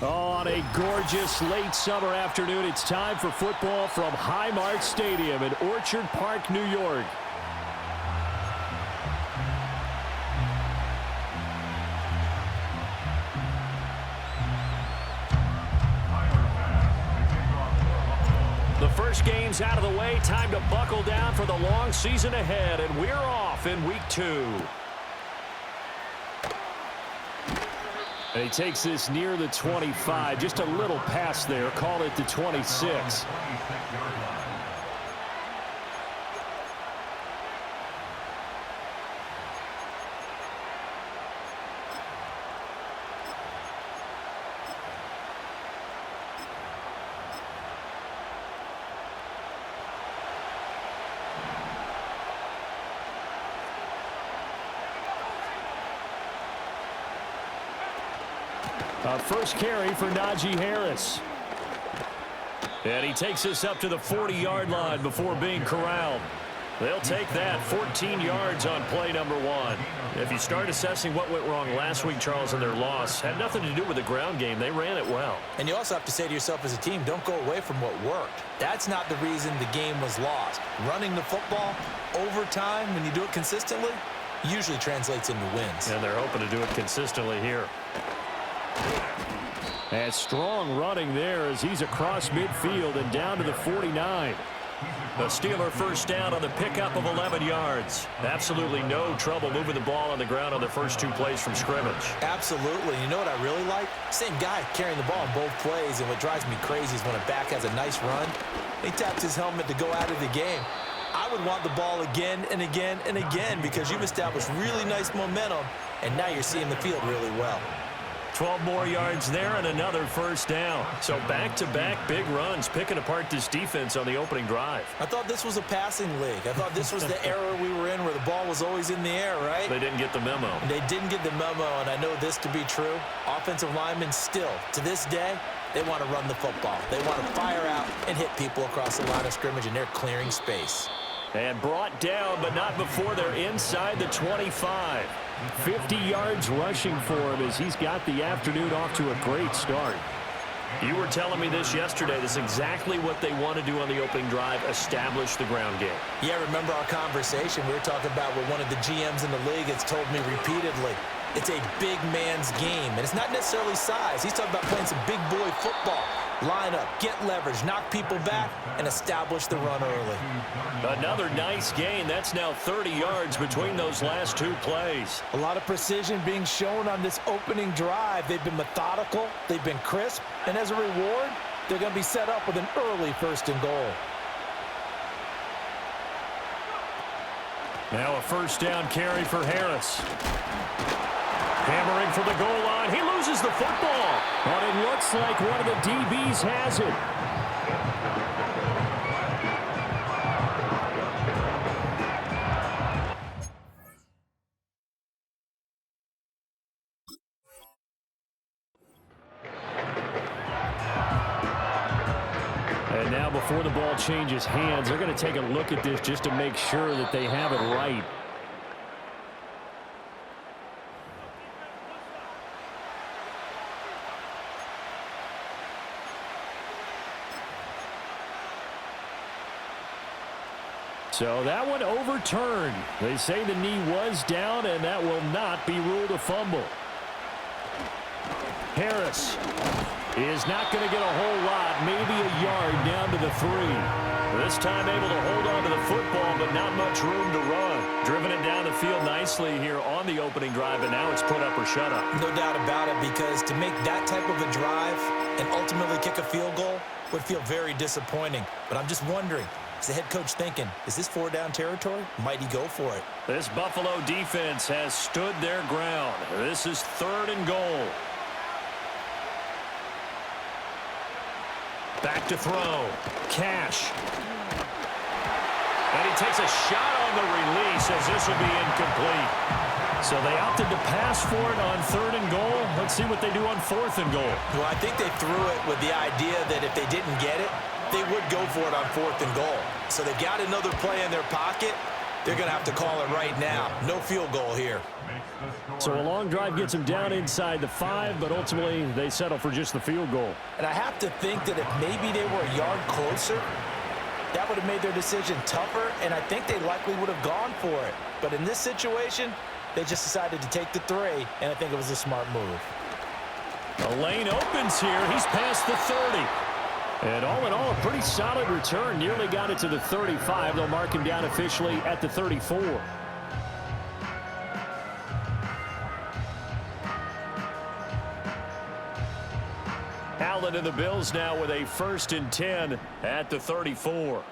On a gorgeous late summer afternoon, it's time for football from Highmark Stadium in Orchard Park, New York. The first game's out of the way. Time to buckle down for the long season ahead, and we're off in week 2. And he takes this near the 25, just a little past there. Call it the 26. First carry for Najee Harris. And he takes us up to the 40-yard line before being corralled. They'll take that 14 yards on play number 1. If you start assessing what went wrong last week, Charles, in their loss, had nothing to do with the ground game. They ran it well. And you also have to say to yourself as a team, don't go away from what worked. That's not the reason the game was lost. Running the football over time, when you do it consistently, usually translates into wins. And they're hoping to do it consistently here. And strong running there as he's across midfield and down to the 49. The Steeler first down on the pickup of 11 yards. Absolutely no trouble moving the ball on the ground on the first 2 plays from scrimmage. Absolutely. You know what I really like? Same guy carrying the ball in both plays, and what drives me crazy is when a back has a nice run, he taps his helmet to go out of the game. I would want the ball again and again and again because you've established really nice momentum, and now you're seeing the field really well. 12 more yards there and another first down. So back-to-back big runs, picking apart this defense on the opening drive. I thought this was a passing league. I thought this was the era we were in where the ball was always in the air, right? They didn't get the memo. They didn't get the memo, and I know this to be true. Offensive linemen still, to this day, they want to run the football. They want to fire out and hit people across the line of scrimmage, and they're clearing space. And brought down, but not before they're inside the 25. 50 yards rushing for him as he's got the afternoon off to a great start. You were telling me this yesterday. This is exactly what they want to do on the opening drive, establish the ground game. Yeah, remember our conversation? We were talking about what one of the GMs in the league has told me repeatedly. It's a big man's game, and it's not necessarily size. He's talking about playing some big boy football. Line up, get leverage, knock people back, and establish the run early. Another nice gain. That's now 30 yards between those last 2 plays. A lot of precision being shown on this opening drive. They've been methodical, they've been crisp, and as a reward, they're going to be set up with an early 1st and goal. Now a first down carry for Harris. Hammering for the goal line. He loses the football. But it looks like one of the DBs has it. And now before the ball changes hands, they're going to take a look at this just to make sure that they have it right. So that one overturned. They say the knee was down, and that will not be ruled a fumble. Harris is not going to get a whole lot, maybe a yard down to the 3. This time able to hold on to the football, but not much room to run. Driven it down the field nicely here on the opening drive, and now it's put up or shut up. No doubt about it, because to make that type of a drive and ultimately kick a field goal would feel very disappointing. But I'm just wondering, is the head coach thinking, is this 4-down territory? Might he go for it? This Buffalo defense has stood their ground. This is 3rd and goal. Back to throw. Cash. And he takes a shot on the release as this will be incomplete. So they opted to pass for it on 3rd and goal. Let's see what they do on 4th and goal. Well, I think they threw it with the idea that if they didn't get it, they would go for it on 4th and goal. So they've got another play in their pocket. They're going to have to call it right now. No field goal here. So a long drive gets them down inside the 5, but ultimately they settle for just the field goal. And I have to think that if maybe they were a yard closer, that would have made their decision tougher, and I think they likely would have gone for it. But in this situation, they just decided to take the 3, and I think it was a smart move. The lane opens here. He's past the 30. And all in all, a pretty solid return. Nearly got it to the 35. They'll mark him down officially at the 34. Allen and the Bills now with a 1st and 10 at the 34.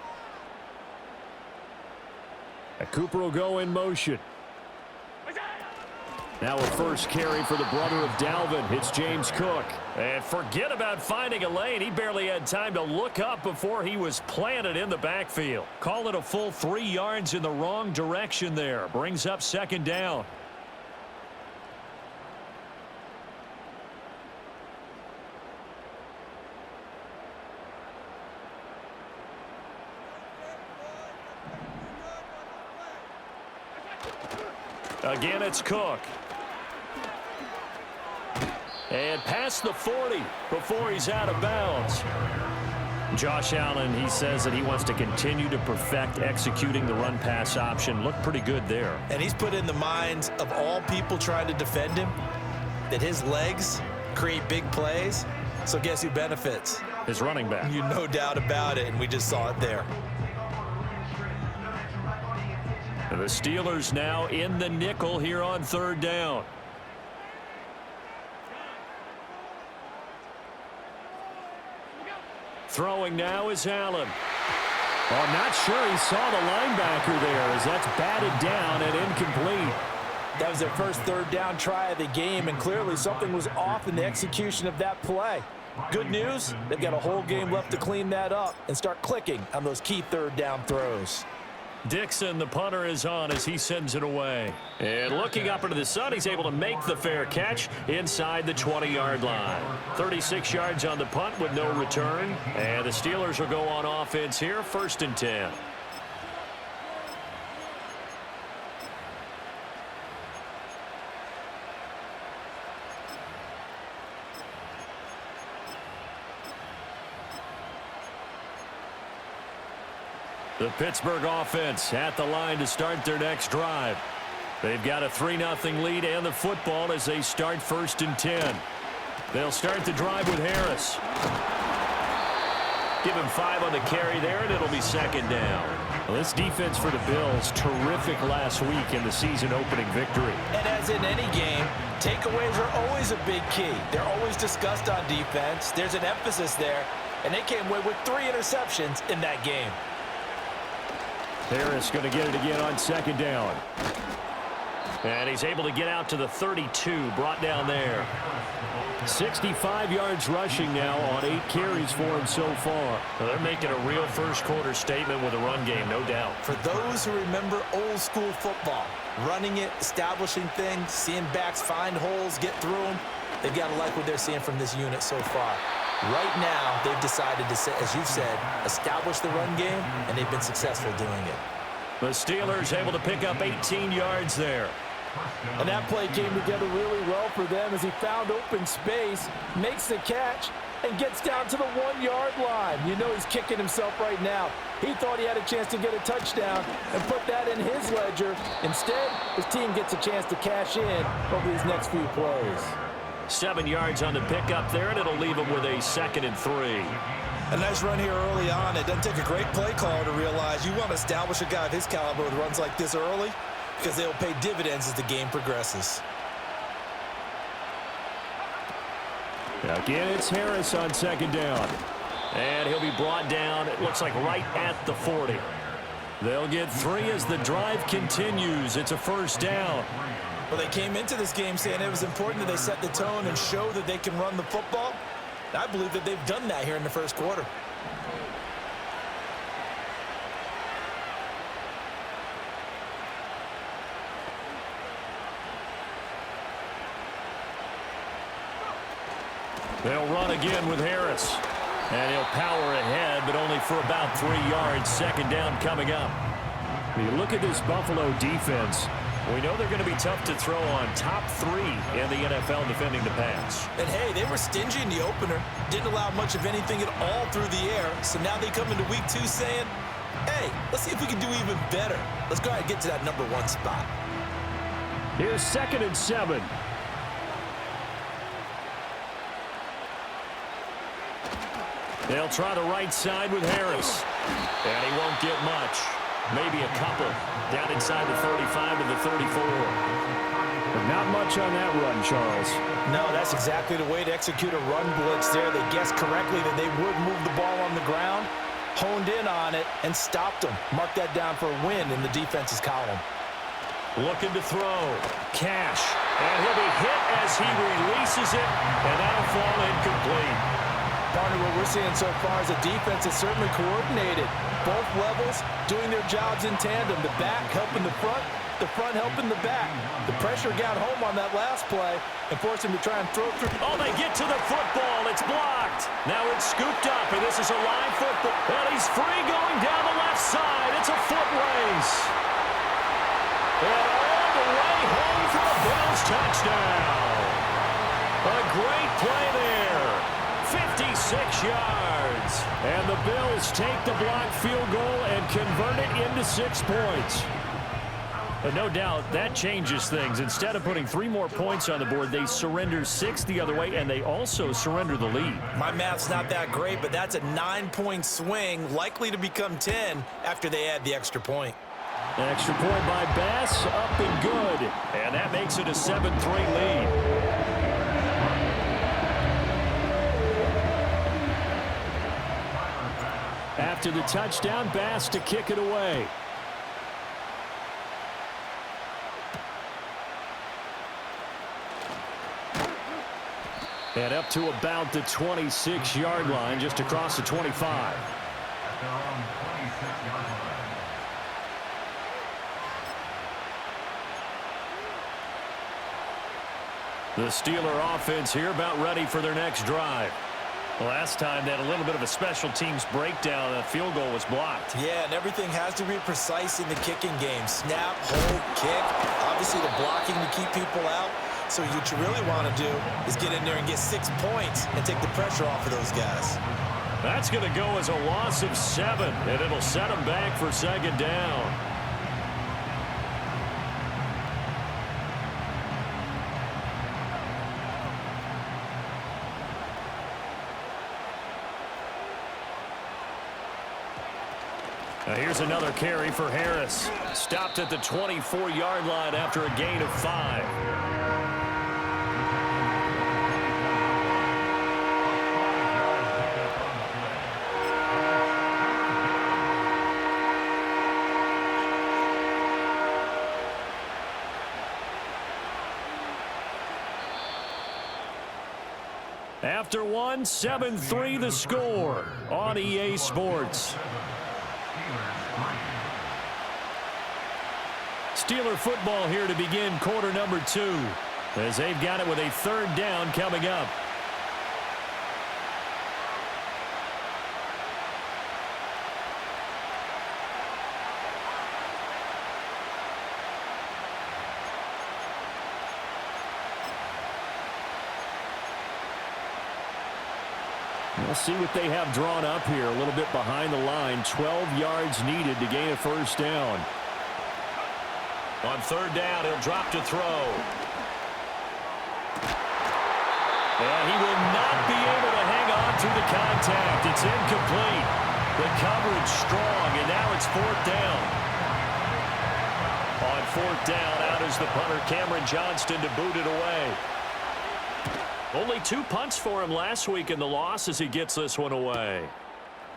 Cooper will go in motion. Now a first carry for the brother of Dalvin. It's James Cook. And forget about finding a lane. He barely had time to look up before he was planted in the backfield. Call it a full 3 yards in the wrong direction there. Brings up 2nd down. Again, it's Cook. And past the 40 before he's out of bounds. Josh Allen, he says that he wants to continue to perfect executing the run-pass option. Looked pretty good there. And he's put in the minds of all people trying to defend him that his legs create big plays. So guess who benefits? His running back. You no doubt about it, and we just saw it there. And the Steelers now in the nickel here on 3rd down. Throwing now is Allen. Well, I'm not sure he saw the linebacker there as that's batted down and incomplete. That was their first 3rd down try of the game, and clearly something was off in the execution of that play. Good news, they've got a whole game left to clean that up and start clicking on those key 3rd down throws. Dixon, the punter, is on as he sends it away. And looking up into the sun, he's able to make the fair catch inside the 20-yard line. 36 yards on the punt with no return. And the Steelers will go on offense here, 1st and 10. The Pittsburgh offense at the line to start their next drive. They've got a 3-0 lead and the football as they start 1st and 10. They'll start the drive with Harris. Give him 5 on the carry there, and it'll be 2nd down. Well, this defense for the Bills, terrific last week in the season-opening victory. And as in any game, takeaways are always a big key. They're always discussed on defense. There's an emphasis there, and they came away with 3 interceptions in that game. Harris going to get it again on 2nd down. And he's able to get out to the 32, brought down there. 65 yards rushing now on 8 carries for him so far. Well, they're making a real first-quarter statement with a run game, no doubt. For those who remember old-school football, running it, establishing things, seeing backs find holes, get through them, they've got to like what they're seeing from this unit so far. Right now, they've decided to, as you've said, establish the run game, and they've been successful doing it. The Steelers able to pick up 18 yards there. And that play came together really well for them as he found open space, makes the catch, and gets down to the 1-yard line. You know he's kicking himself right now. He thought he had a chance to get a touchdown and put that in his ledger. Instead, his team gets a chance to cash in over these next few plays. 7 yards on the pickup there, and it'll leave him with a 2nd and 3. A nice run here early on. It doesn't take a great play caller to realize you want to establish a guy of his caliber with runs like this early because they'll pay dividends as the game progresses. Again, it's Harris on 2nd down. And he'll be brought down, it looks like right at the 40. They'll get 3 as the drive continues. It's a 1st down. Well, they came into this game saying it was important that they set the tone and show that they can run the football. And I believe that they've done that here in the first quarter. They'll run again with Harris. And he'll power ahead, but only for about 3 yards. 2nd down coming up. You look at this Buffalo defense. We know they're going to be tough to throw on. Top 3 in the NFL defending the pass. And, hey, they were stingy in the opener. Didn't allow much of anything at all through the air. So now they come into week 2 saying, hey, let's see if we can do even better. Let's go ahead and get to that number 1 spot. Here's 2nd and 7. They'll try the right side with Harris. And he won't get much. Maybe a couple. Down inside the 35 to the 34. But not much on that run, Charles. No, that's exactly the way to execute a run blitz there. They guessed correctly that they would move the ball on the ground, honed in on it, and stopped them. Mark that down for a win in the defense's column. Looking to throw. Cash. And he'll be hit as he releases it, and that'll fall incomplete. Partner, what we're seeing so far is a defense that's certainly coordinated. Both levels doing their jobs in tandem. The back helping the front helping the back. The pressure got home on that last play and forced him to try and throw through. Oh, they get to the football. It's blocked. Now it's scooped up, and this is a live football. And he's free going down the left side. It's a foot race. And all the way home for the Bills touchdown. A great play there. 56 yards. And the Bills take the blocked field goal and convert it into 6 points. But no doubt that changes things. Instead of putting 3 more points on the board, they surrender 6 the other way, and they also surrender the lead. My math's not that great, but that's a 9-point swing, likely to become 10 after they add the extra point. An extra point by Bass, up and good. And that makes it a 7-3 lead. After the touchdown, Bass to kick it away. And up to about the 26-yard line, just across the 25. The Steeler offense here about ready for their next drive. Last time they had a little bit of a special teams breakdown. That field goal was blocked. Yeah, and everything has to be precise in the kicking game. Snap, hold, kick. Obviously the blocking to keep people out. So what you really want to do is get in there and get 6 points and take the pressure off of those guys. That's going to go as a loss of 7, and it'll set them back for 2nd down. Now here's another carry for Harris. Stopped at the 24-yard line after a gain of 5. After 1, 7-3 the score on EA Sports. Steeler football here to begin quarter number 2 as they've got it with a 3rd down coming up. We'll see what they have drawn up here. A little bit behind the line. 12 yards needed to gain a 1st down. On 3rd down, he'll drop to throw. And he will not be able to hang on through the contact. It's incomplete. The coverage strong, and now it's 4th down. On 4th down, out is the punter, Cameron Johnston, to boot it away. Only 2 punts for him last week in the loss as he gets this one away.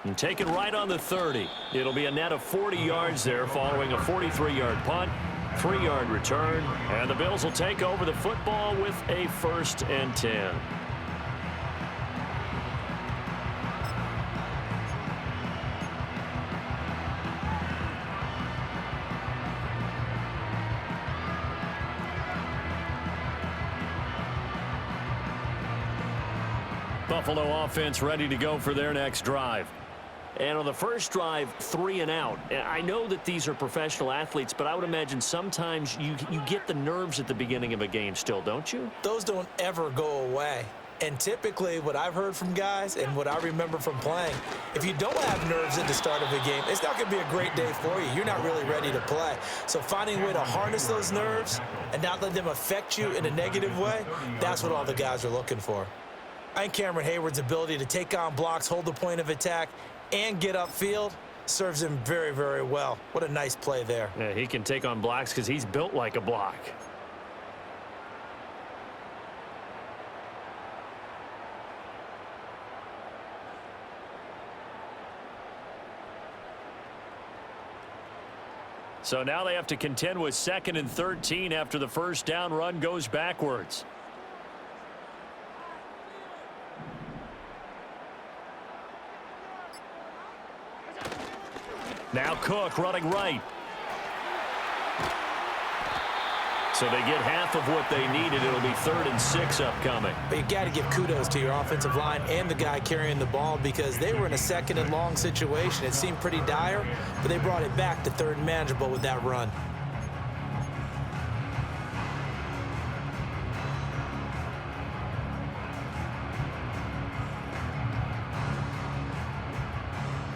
And taken right on the 30. It'll be a net of 40 yards there following a 43-yard punt, 3-yard return, and the Bills will take over the football with a 1st and 10. Buffalo offense ready to go for their next drive. And on the first drive, 3 and out. I know that these are professional athletes, but I would imagine sometimes you get the nerves at the beginning of a game still, don't you? Those don't ever go away. And typically, what I've heard from guys and what I remember from playing, if you don't have nerves at the start of a game, it's not going to be a great day for you. You're not really ready to play. So finding a way to harness those nerves and not let them affect you in a negative way, that's what all the guys are looking for. I think Cameron Hayward's ability to take on blocks, hold the point of attack, and get upfield serves him very, very well. What a nice play there. Yeah, he can take on blocks because he's built like a block. So now they have to contend with 2nd and 13 after the first down run goes backwards. Now Cook running right. So they get half of what they needed. It'll be 3rd and 6 upcoming. But you got to give kudos to your offensive line and the guy carrying the ball because they were in a 2nd and long situation. It seemed pretty dire, but they brought it back to 3rd and manageable with that run.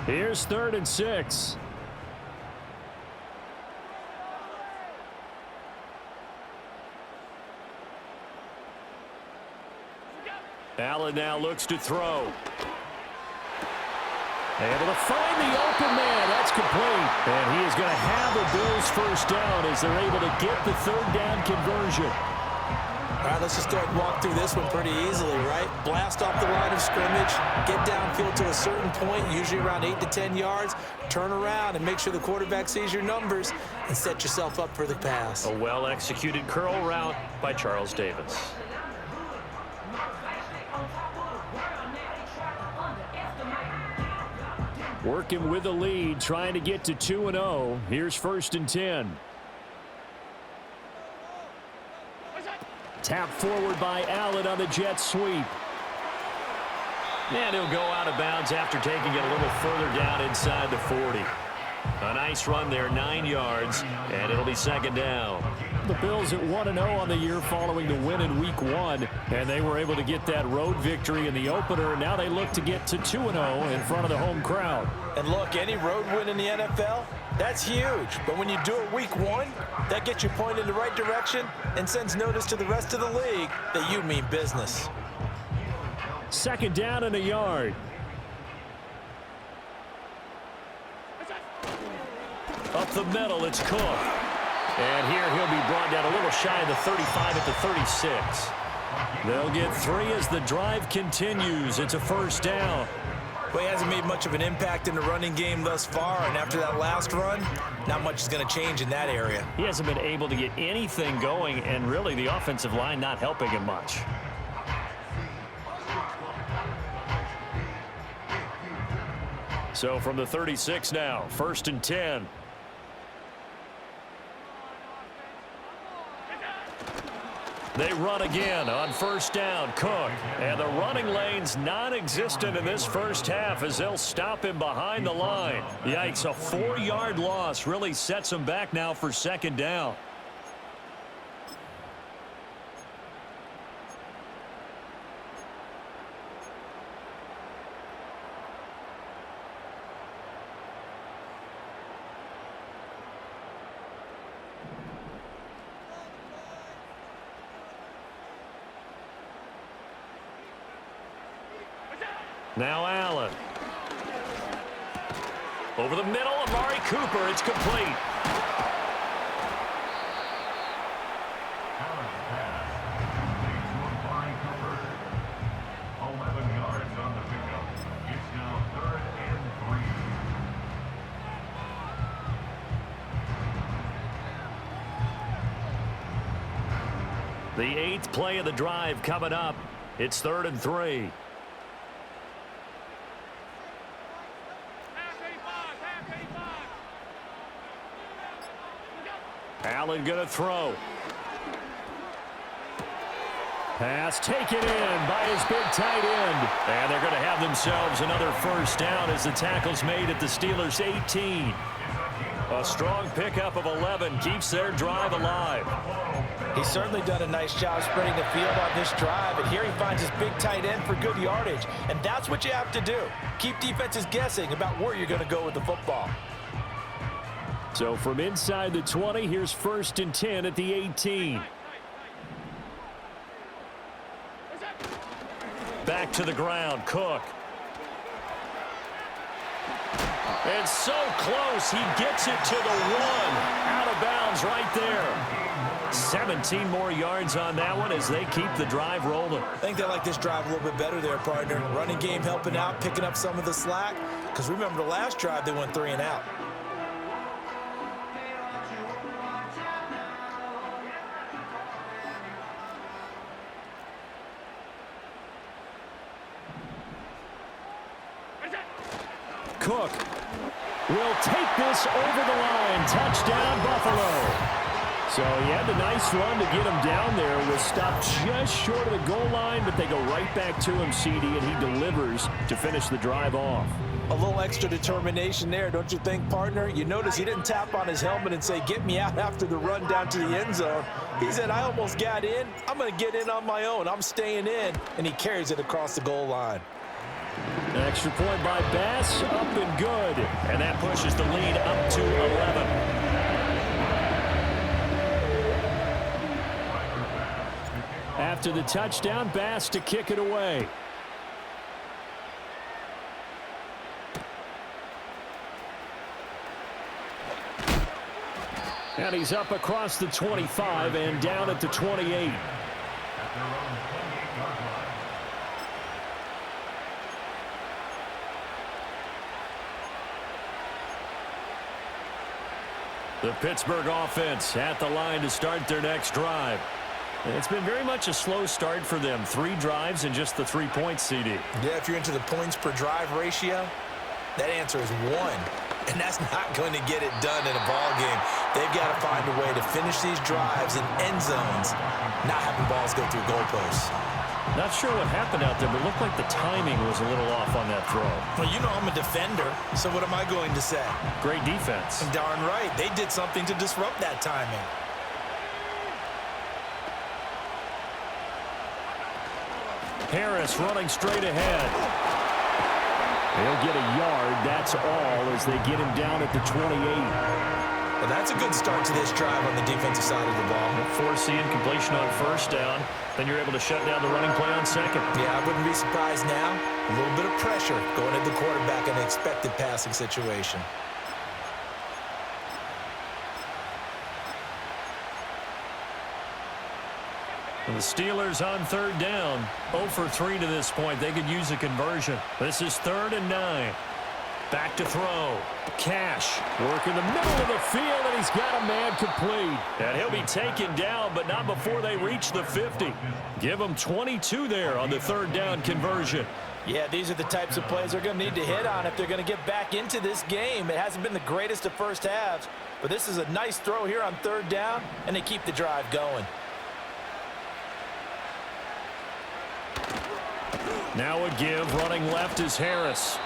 Here's 3rd and 6. Allen now looks to throw. Able to find the open man. That's complete. And he is going to have the Bills first down as they're able to get the 3rd down conversion. All right, let's just go ahead and walk through this one pretty easily, right? Blast off the line of scrimmage, get downfield to a certain point, usually around 8 to 10 yards, turn around and make sure the quarterback sees your numbers and set yourself up for the pass. A well-executed curl route by Charles Davis. Working with the lead, trying to get to 2-0. Here's 1st and 10. Tap forward by Allen on the jet sweep. And he'll go out of bounds after taking it a little further down inside the 40. A nice run there, 9 yards, and it'll be 2nd down. The Bills at 1-0 on the year following the win in Week 1, and they were able to get that road victory in the opener. Now they look to get to 2-0 in front of the home crowd. And look, any road win in the NFL, that's huge. But when you do it Week 1, that gets you pointed in the right direction and sends notice to the rest of the league that you mean business. 2nd down and a yard. Up the middle, it's Cook. And here he'll be brought down a little shy of the 35 at the 36. They'll get 3 as the drive continues. It's a 1st down. Well, he hasn't made much of an impact in the running game thus far, and after that last run, not much is going to change in that area. He hasn't been able to get anything going, and really the offensive line not helping him much. So from the 36 now, 1st and 10. They run again on 1st down. Cook. And the running lane's non-existent in this first half as they'll stop him behind the line. Yikes, a 4-yard loss really sets him back now for 2nd down. Now Allen. Over the middle, Amari Cooper. It's complete. The 8th play of the drive coming up. It's 3rd and 3. Allen going to throw. Pass taken in by his big tight end. And they're going to have themselves another first down as the tackle's made at the Steelers' 18. A strong pickup of 11 keeps their drive alive. He's certainly done a nice job spreading the field on this drive, and here he finds his big tight end for good yardage. And that's what you have to do. Keep defenses guessing about where you're going to go with the football. So from inside the 20, here's 1st and 10 at the 18. Back to the ground, Cook. And so close, he gets it to the 1. Out of bounds right there. 17 more yards on that one as they keep the drive rolling. I think they like this drive a little bit better there, partner. Running game helping out, picking up some of the slack. Because remember the last drive, they went 3 and out. Cook will take this over the line. Touchdown, Buffalo. So he had a nice run to get him down there. Was stopped just short of the goal line, but they go right back to him, CD, and he delivers to finish the drive off. A little extra determination there, don't you think, partner? You notice he didn't tap on his helmet and say, get me out after the run down to the end zone. He said, I almost got in. I'm going to get in on my own. I'm staying in. And he carries it across the goal line. An extra point by Bass, up and good. And that pushes the lead up to 11. After the touchdown, Bass to kick it away. And he's up across the 25 and down at the 28. The Pittsburgh offense at the line to start their next drive. It's been very much a slow start for them. 3 drives and just the 3 points, CD. Yeah, if you're into the points per drive ratio, that answer is 1. And that's not going to get it done in a ball game. They've got to find a way to finish these drives in end zones, not having balls go through goalposts. Not sure what happened out there, but it looked like the timing was a little off on that throw. Well, you know I'm a defender, so what am I going to say? Great defense. Darn right. They did something to disrupt that timing. Harris running straight ahead. He'll get a yard, that's all, as they get him down at the 28. Well, that's a good start to this drive on the defensive side of the ball. Forcing completion on first down. Then you're able to shut down the running play on second. Yeah, I wouldn't be surprised now. A little bit of pressure going at the quarterback in an expected passing situation. And the Steelers on 3rd down. 0 for 3 to this point. They could use a conversion. This is 3rd and 9. Back to throw. Cash work in the middle of the field, and he's got a man complete. And he'll be taken down, but not before they reach the 50. Give him 22 there on the 3rd down conversion. Yeah, these are the types of plays they're going to need to hit on if they're going to get back into this game. It hasn't been the greatest of first halves, but this is a nice throw here on 3rd down, and they keep the drive going. Now a give, running left is Harris.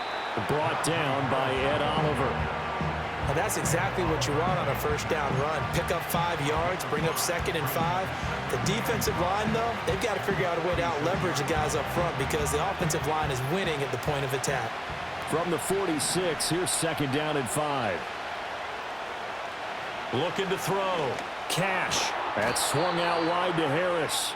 Brought down by Ed Oliver. Well, that's exactly what you want on a first down run. Pick up 5 yards, bring up 2nd and 5. The defensive line, though, they've got to figure out a way to out-leverage the guys up front because the offensive line is winning at the point of attack. From the 46, here's 2nd down and 5. Looking to throw. Cash. That's swung out wide to Harris.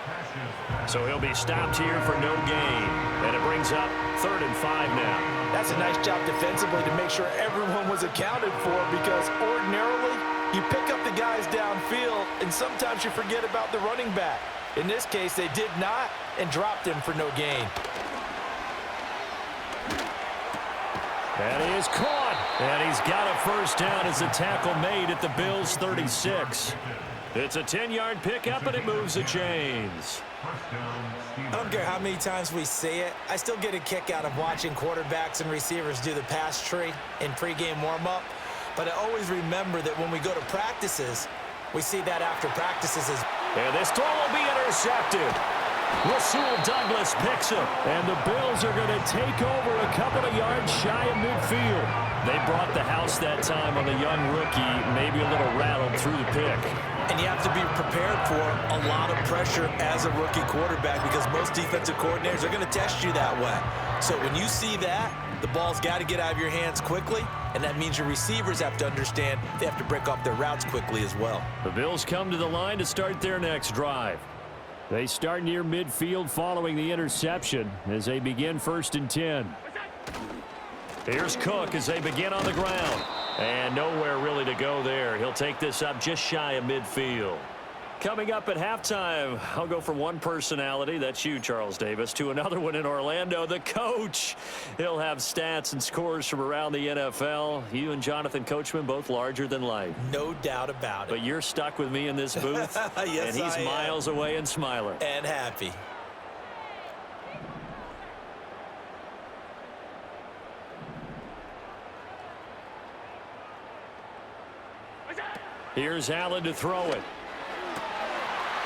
So he'll be stopped here for no gain. And it brings up 3rd and 5 now. That's a nice job defensively to make sure everyone was accounted for because ordinarily you pick up the guys downfield and sometimes you forget about the running back. In this case, they did not and dropped him for no gain. And he is caught. And he's got a first down as a tackle made at the Bills' 36. It's a 10-yard pickup, and it moves the chains. I don't care how many times we see it. I still get a kick out of watching quarterbacks and receivers do the pass tree in pregame warm-up. But I always remember that when we go to practices, we see that after practices. And this throw will be intercepted. Rasul Douglas picks him. And the Bills are going to take over a couple of yards shy of midfield. They brought the house that time on the young rookie, maybe a little rattled through the pick. And you have to be prepared for a lot of pressure as a rookie quarterback because most defensive coordinators are going to test you that way. So when you see that, the ball's got to get out of your hands quickly, and that means your receivers have to understand they have to break off their routes quickly as well. The Bills come to the line to start their next drive. They start near midfield following the interception as they begin 1st and 10. Here's Cook as they begin on the ground. And nowhere really to go there. He'll take this up just shy of midfield. Coming up at halftime, I'll go from one personality, that's you, Charles Davis, to another one in Orlando, the coach. He'll have stats and scores from around the NFL. You and Jonathan Coachman, both larger than life. No doubt about it. But you're stuck with me in this booth. Yes, and he's miles away and smiling. And happy. Here's Allen to throw it.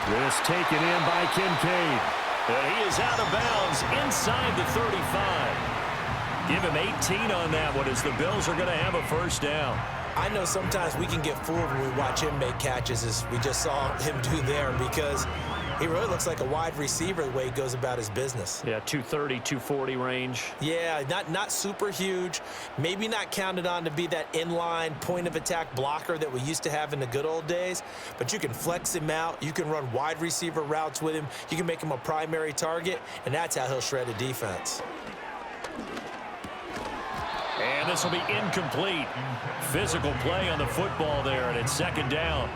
This taken in by Kincaid. And he is out of bounds inside the 35. Give him 18 on that one as the Bills are going to have a first down. I know sometimes we can get fooled when we watch him make catches as we just saw him do there because he really looks like a wide receiver the way he goes about his business. Yeah, 230, 240 range. Yeah, not super huge. Maybe not counted on to be that inline point-of-attack blocker that we used to have in the good old days. But you can flex him out. You can run wide receiver routes with him. You can make him a primary target, and that's how he'll shred a defense. And this will be incomplete. Physical play on the football there, and it's 2nd down.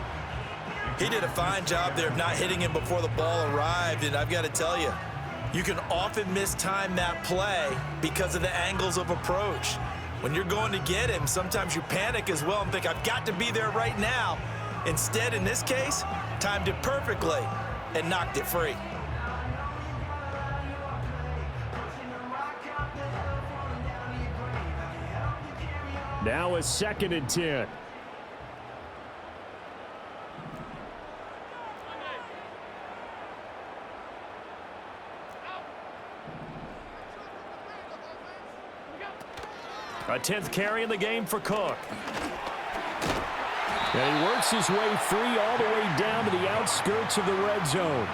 He did a fine job there of not hitting him before the ball arrived, and I've got to tell you, you can often mistime that play because of the angles of approach. When you're going to get him, sometimes you panic as well and think, I've got to be there right now. Instead, in this case, timed it perfectly and knocked it free. Now a 2nd and 10. A 10th carry in the game for Cook. And he works his way free all the way down to the outskirts of the red zone.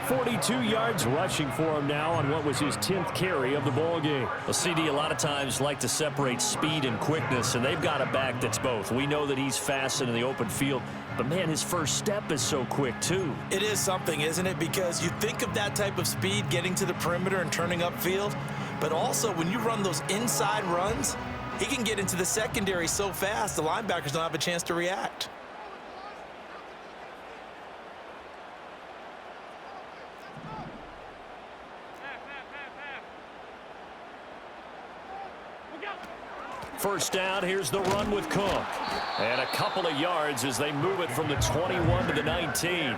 42 yards rushing for him now on what was his 10th carry of the ball game. Well, CD, a lot of times like to separate speed and quickness, and they've got a back that's both. We know that he's fast in the open field, but, man, his first step is so quick, too. It is something, isn't it? Because you think of that type of speed getting to the perimeter and turning upfield, but also when you run those inside runs, he can get into the secondary so fast the linebackers don't have a chance to react. First down, here's the run with Cook. And a couple of yards as they move it from the 21 to the 19.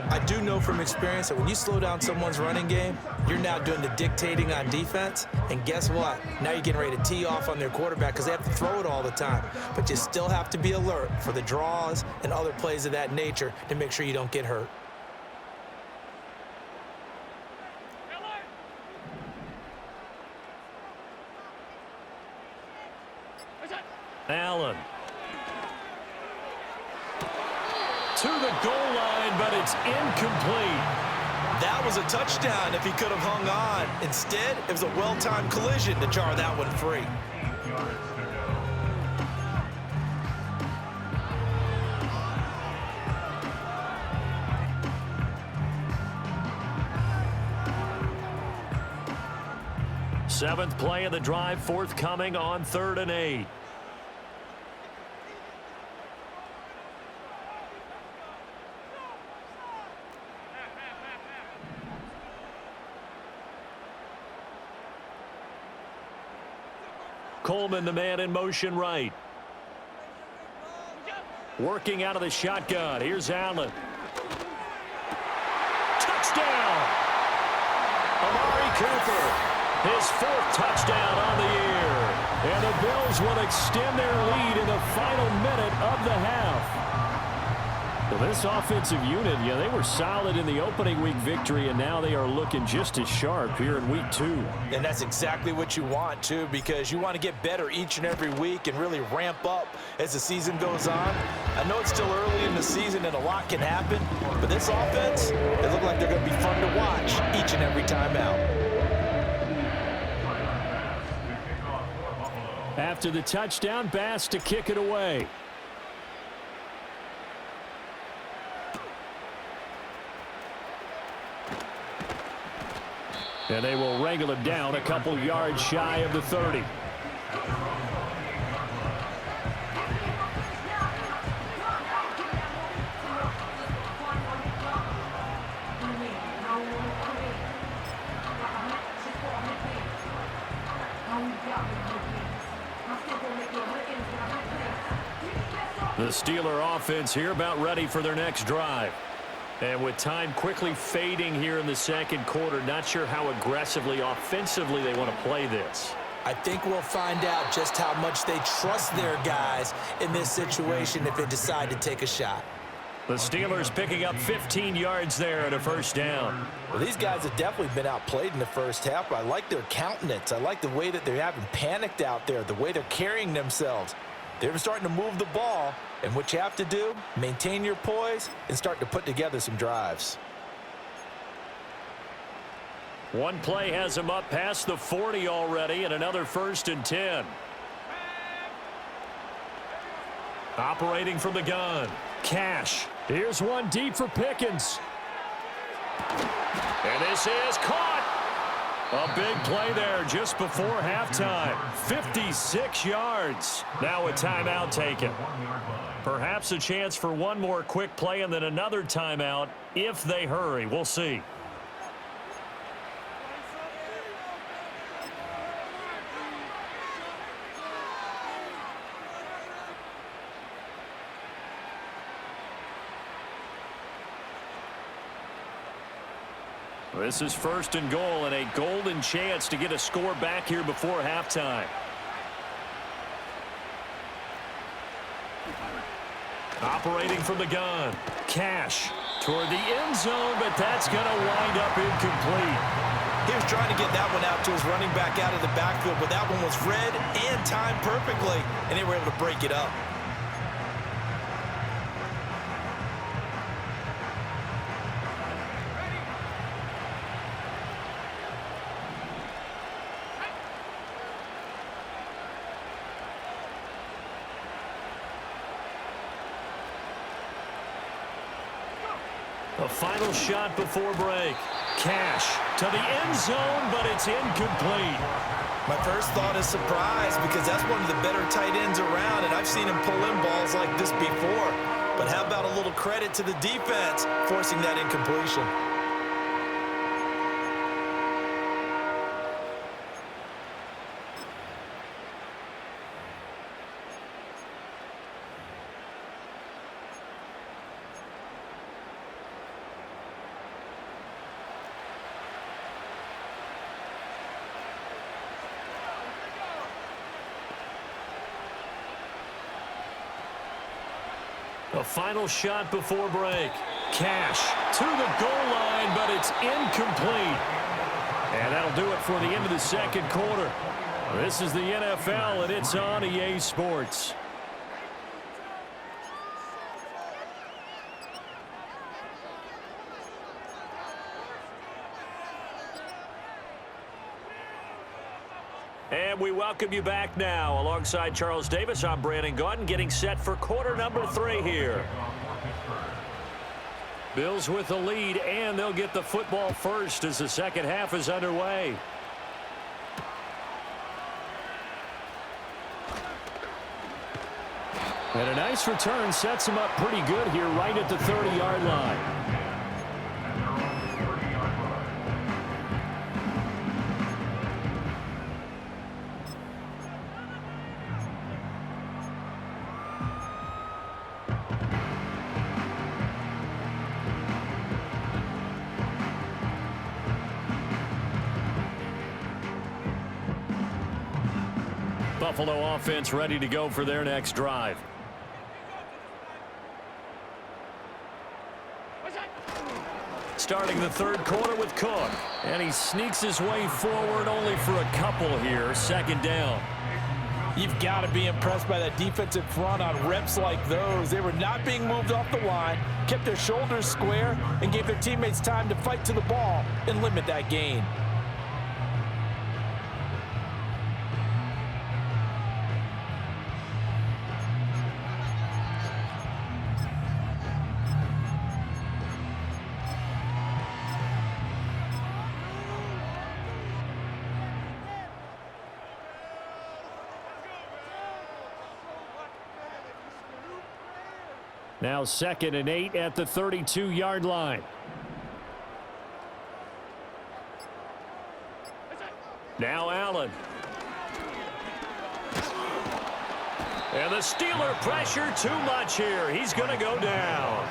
I do know from experience that when you slow down someone's running game, you're now doing the dictating on defense. And guess what? Now you're getting ready to tee off on their quarterback because they have to throw it all the time. But you still have to be alert for the draws and other plays of that nature to make sure you don't get hurt. Allen. To the goal line, but it's incomplete. That was a touchdown if he could have hung on. Instead, it was a well-timed collision to jar that one free. Seventh play of the drive forthcoming on 3rd and 8. Coleman, the man in motion right. Working out of the shotgun. Here's Allen. Touchdown! Amari Cooper, his 4th touchdown on the year. And the Bills will extend their lead in the final minute of the half. Well, this offensive unit, yeah, they were solid in the opening week victory, and now they are looking just as sharp here in week 2. And that's exactly what you want, too, because you want to get better each and every week and really ramp up as the season goes on. I know it's still early in the season and a lot can happen, but this offense, they look like they're going to be fun to watch each and every time out. After the touchdown, Bass to kick it away. And they will wrangle him down a couple yards shy of the 30. The Steeler offense here about ready for their next drive. And with time quickly fading here in the second quarter, not sure how aggressively, offensively they want to play this. I think we'll find out just how much they trust their guys in this situation if they decide to take a shot. The Steelers picking up 15 yards there at a first down. Well, these guys have definitely been outplayed in the first half, but I like their countenance. I like the way that they haven't panicked out there, the way they're carrying themselves. They're starting to move the ball, and what you have to do, maintain your poise and start to put together some drives. One play has them up past the 40 already, and another 1st and 10. Operating from the gun. Cash. Here's one deep for Pickens. And this is caught. A big play there just before halftime. 56 yards. Now a timeout taken. Perhaps a chance for one more quick play and then another timeout if they hurry. We'll see. This is 1st and goal and a golden chance to get a score back here before halftime. Operating from the gun. Cash toward the end zone, but that's going to wind up incomplete. He was trying to get that one out to his running back out of the backfield, but that one was read and timed perfectly, and they were able to break it up. A final shot before break. Cash to the end zone, but it's incomplete. My first thought is surprise because that's one of the better tight ends around, and I've seen him pull in balls like this before. But how about a little credit to the defense forcing that incompletion? A final shot before break. Cash to the goal line, but it's incomplete. And that'll do it for the end of the second quarter. This is the NFL, and it's on EA Sports. And we welcome you back now. Alongside Charles Davis, I'm Brandon Gaudin, getting set for quarter number 3 here. Bills with the lead, and they'll get the football first as the second half is underway. And a nice return sets him up pretty good here right at the 30-yard line. Buffalo offense ready to go for their next drive. starting the third quarter with Cook. And he sneaks his way forward only for a couple here. Second down. You've got to be impressed by that defensive front on reps like those. They were not being moved off the line, kept their shoulders square, and gave their teammates time to fight to the ball and limit that gain. Now 2nd and 8 at the 32-yard line. Now Allen. And the Steeler pressure too much here. He's going to go down.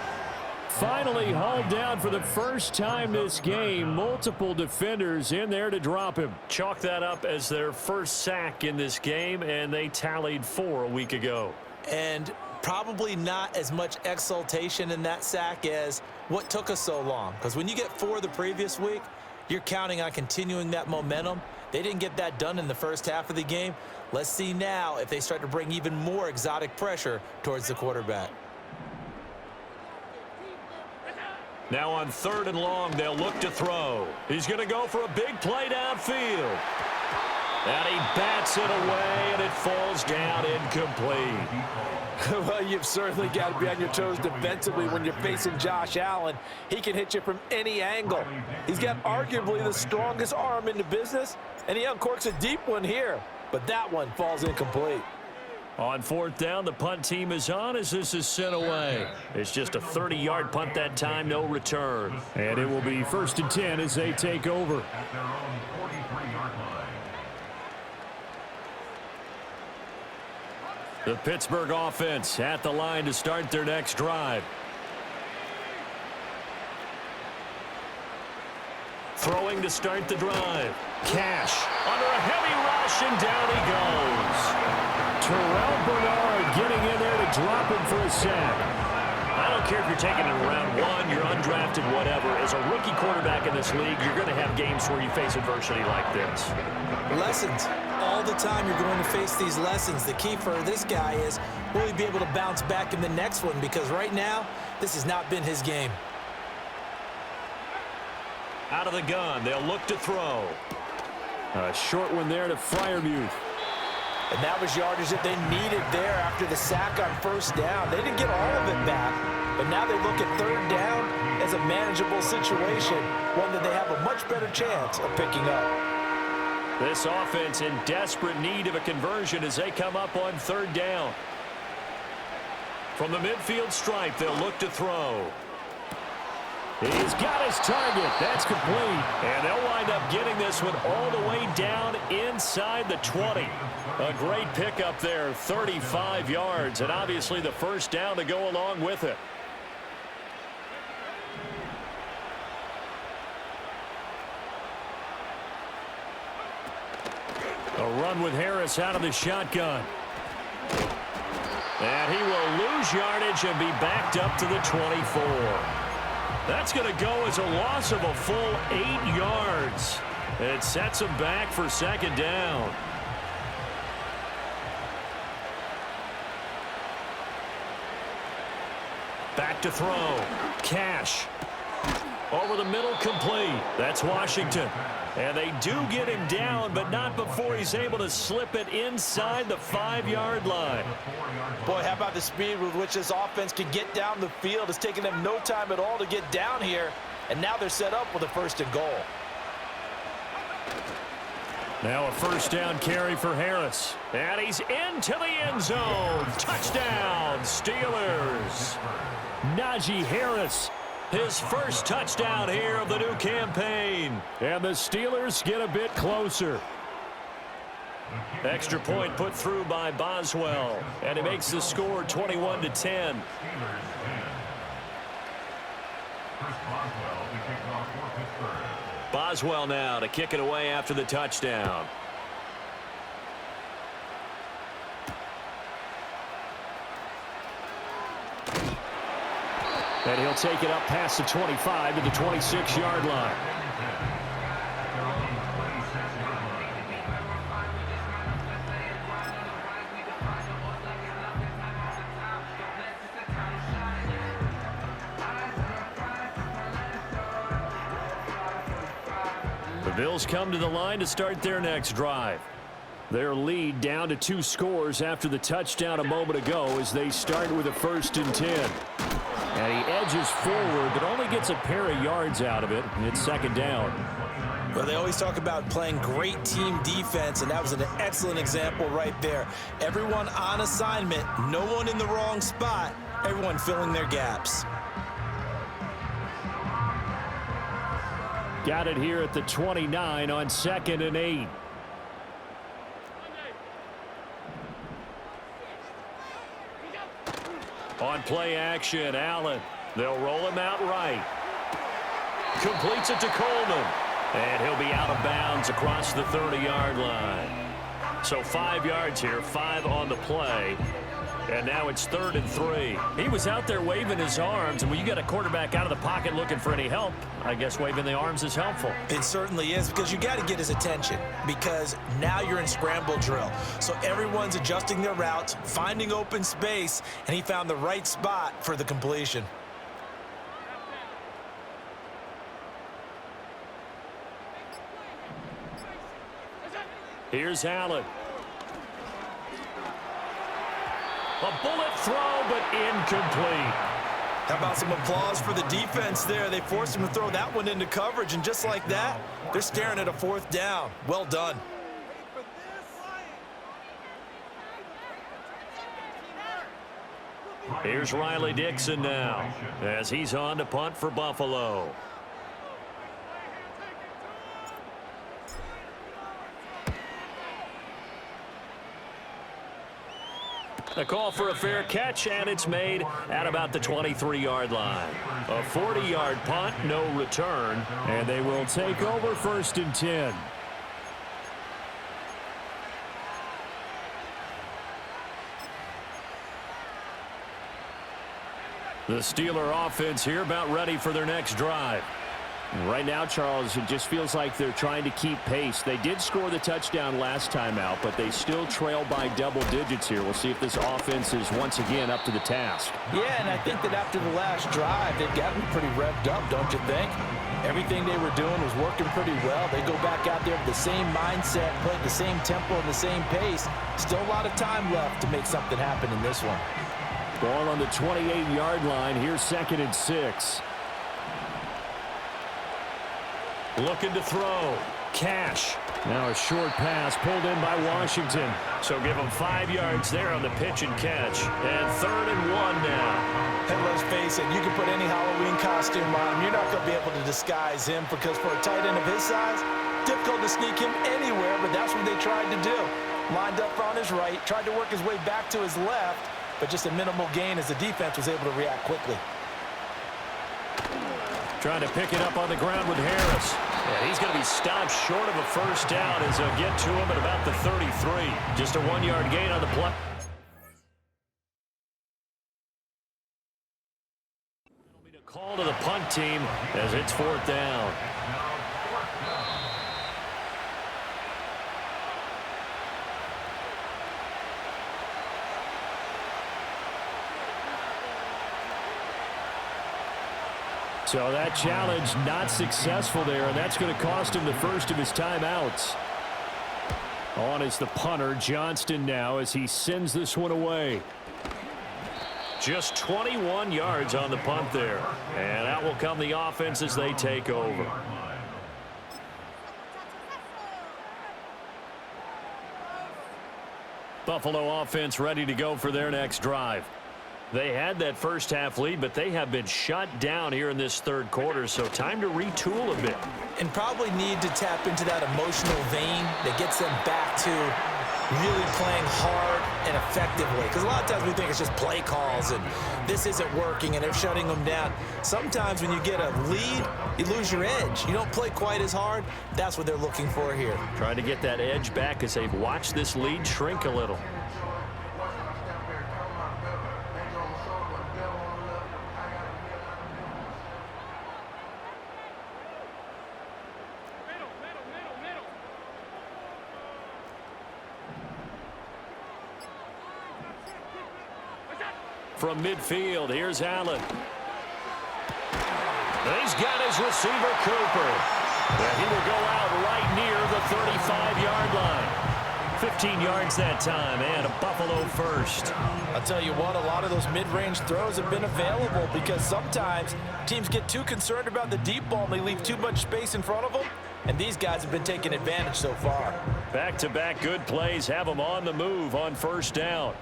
Finally hauled down for the first time this game. Multiple defenders in there to drop him. Chalk that up as their first sack in this game, and they tallied 4 a week ago. And probably not as much exultation in that sack as what took us so long. Because when you get 4 the previous week, you're counting on continuing that momentum. They didn't get that done in the first half of the game. Let's see now if they start to bring even more exotic pressure towards the quarterback. Now on 3rd and long, they'll look to throw. He's going to go for a big play downfield. And he bats it away, and it falls down incomplete. Well, you've certainly got to be on your toes defensively when you're facing Josh Allen. He can hit you from any angle. He's got arguably the strongest arm in the business, and he uncorks a deep one here. But that one falls incomplete. On 4th down, the punt team is on as this is sent away. It's just a 30-yard punt that time, no return. And it will be 1st and 10 as they take over. The Pittsburgh offense at the line to start their next drive. Throwing to start the drive. Cash under a heavy rush, and down he goes. Terrell Bernard getting in there to drop him for a sack. I don't care if you're taking it in round 1, you're undrafted, whatever. As a rookie quarterback in this league, you're going to have games where you face adversity like this. Lessons. All the time you're going to face these lessons. The key for this guy is, will he be able to bounce back in the next one? Because right now, this has not been his game. Out of the gun, they'll look to throw. A short one there to Freiermuth. And that was yardage that they needed there after the sack on 1st down. They didn't get all of it back, but now they look at 3rd down as a manageable situation, one that they have a much better chance of picking up. This offense in desperate need of a conversion as they come up on 3rd down. From the midfield stripe, they'll look to throw. He's got his target. That's complete. And they'll wind up getting this one all the way down inside the 20. A great pickup there, 35 yards, and obviously the 1st down to go along with it. A run with Harris out of the shotgun. And he will lose yardage and be backed up to the 24. That's going to go as a loss of a full 8 yards. It sets him back for 2nd down. Back to throw. Cash. Over the middle, complete. That's Washington. And they do get him down, but not before he's able to slip it inside the 5-yard line. Boy, how about the speed with which this offense can get down the field? It's taken them no time at all to get down here, and now they're set up with a 1st and goal. Now a 1st down carry for Harris. And he's into the end zone. Touchdown, Steelers. Najee Harris. His first touchdown here of the new campaign. And the Steelers get a bit closer. Extra point put through by Boswell. And he makes the score 21-10. Boswell now to kick it away after the touchdown. And he'll take it up past the 25 to the 26-yard line. The Bills come to the line to start their next drive. Their lead down to 2 scores after the touchdown a moment ago as they start with a 1st and 10. And he edges forward but only gets a pair of yards out of it. And it's 2nd down. Well, they always talk about playing great team defense, and that was an excellent example right there. Everyone on assignment, no one in the wrong spot, everyone filling their gaps. Got it here at the 29 on 2nd and 8. On play action, Allen. They'll roll him out right. Completes it to Coleman. And he'll be out of bounds across the 30-yard line. So 5 yards here, 5 on the play. And now it's 3rd and 3. He was out there waving his arms, and when you get a quarterback out of the pocket looking for any help, I guess waving the arms is helpful. It certainly is, because you got to get his attention, because now you're in scramble drill. So everyone's adjusting their routes, finding open space, and he found the right spot for the completion. Here's Allen. A bullet throw, but incomplete. How about some applause for the defense there? They forced him to throw that one into coverage, and just like that, they're staring at a 4th down. Well done. Here's Riley Dixon now as he's on to punt for Buffalo. A call for a fair catch, and it's made at about the 23-yard line. A 40-yard punt, no return, and they will take over 1st and 10. The Steeler offense here about ready for their next drive. Right now, Charles, it just feels like they're trying to keep pace. They did score the touchdown last time out, but they still trail by double digits here. We'll see if this offense is once again up to the task. Yeah, and I think that after the last drive, they've gotten pretty revved up, don't you think? Everything they were doing was working pretty well. They go back out there with the same mindset, playing the same tempo and the same pace. Still a lot of time left to make something happen in this one. Ball on the 28-yard line. Here's 2nd and 6. Looking to throw. Cash. Now a short pass pulled in by Washington. So give him 5 yards there on the pitch and catch. And 3rd and 1 now. And let's face it, you can put any Halloween costume on him. You're not going to be able to disguise him, because for a tight end of his size, difficult to sneak him anywhere, but that's what they tried to do. Lined up on his right, tried to work his way back to his left, but just a minimal gain as the defense was able to react quickly. Trying to pick it up on the ground with Harris. And he's going to be stopped short of a 1st down as they'll get to him at about the 33. Just a 1-yard gain on the play. It'll be a call to the punt team as it's 4th down. So that challenge not successful there, and that's going to cost him the first of his timeouts. On is the punter, Johnston, now as he sends this one away. Just 21 yards on the punt there. And out will come the offense as they take over. Buffalo offense ready to go for their next drive. They had that first half lead, but they have been shut down here in this 3rd quarter, so time to retool a bit. And probably need to tap into that emotional vein that gets them back to really playing hard and effectively. Because a lot of times we think it's just play calls and this isn't working and they're shutting them down. Sometimes when you get a lead, you lose your edge. You don't play quite as hard. That's what they're looking for here. Trying to get that edge back as they've watched this lead shrink a little. from midfield. Here's Allen. He's got his receiver, Cooper. And he will go out right near the 35-yard line. 15 yards that time, and a Buffalo first. I'll tell you what, a lot of those mid-range throws have been available because sometimes teams get too concerned about the deep ball and they leave too much space in front of them, and these guys have been taking advantage so far. Back-to-back good plays have them on the move on first down.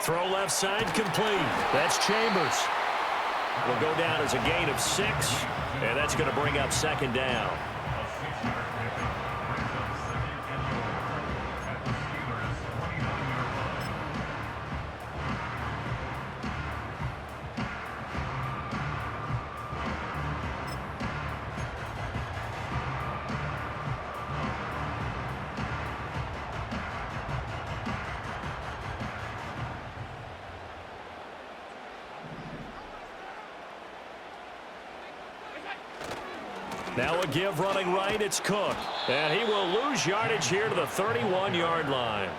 Throw left side complete. That's Chambers. Will go down as a gain of 6, and that's going to bring up second down. Now a give running right, it's Cook. And he will lose yardage here to the 31-yard line.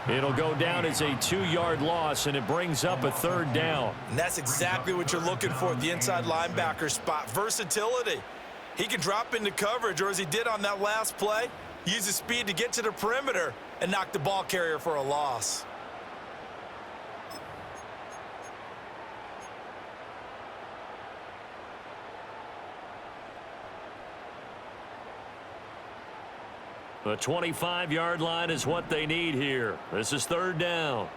It'll go down as a 2-yard loss, and it brings up a third down. And that's exactly what you're looking for at the inside linebacker spot, versatility. He can drop into coverage, or as he did on that last play, use his speed to get to the perimeter and knock the ball carrier for a loss. The 25-yard line is what they need here. This is third down.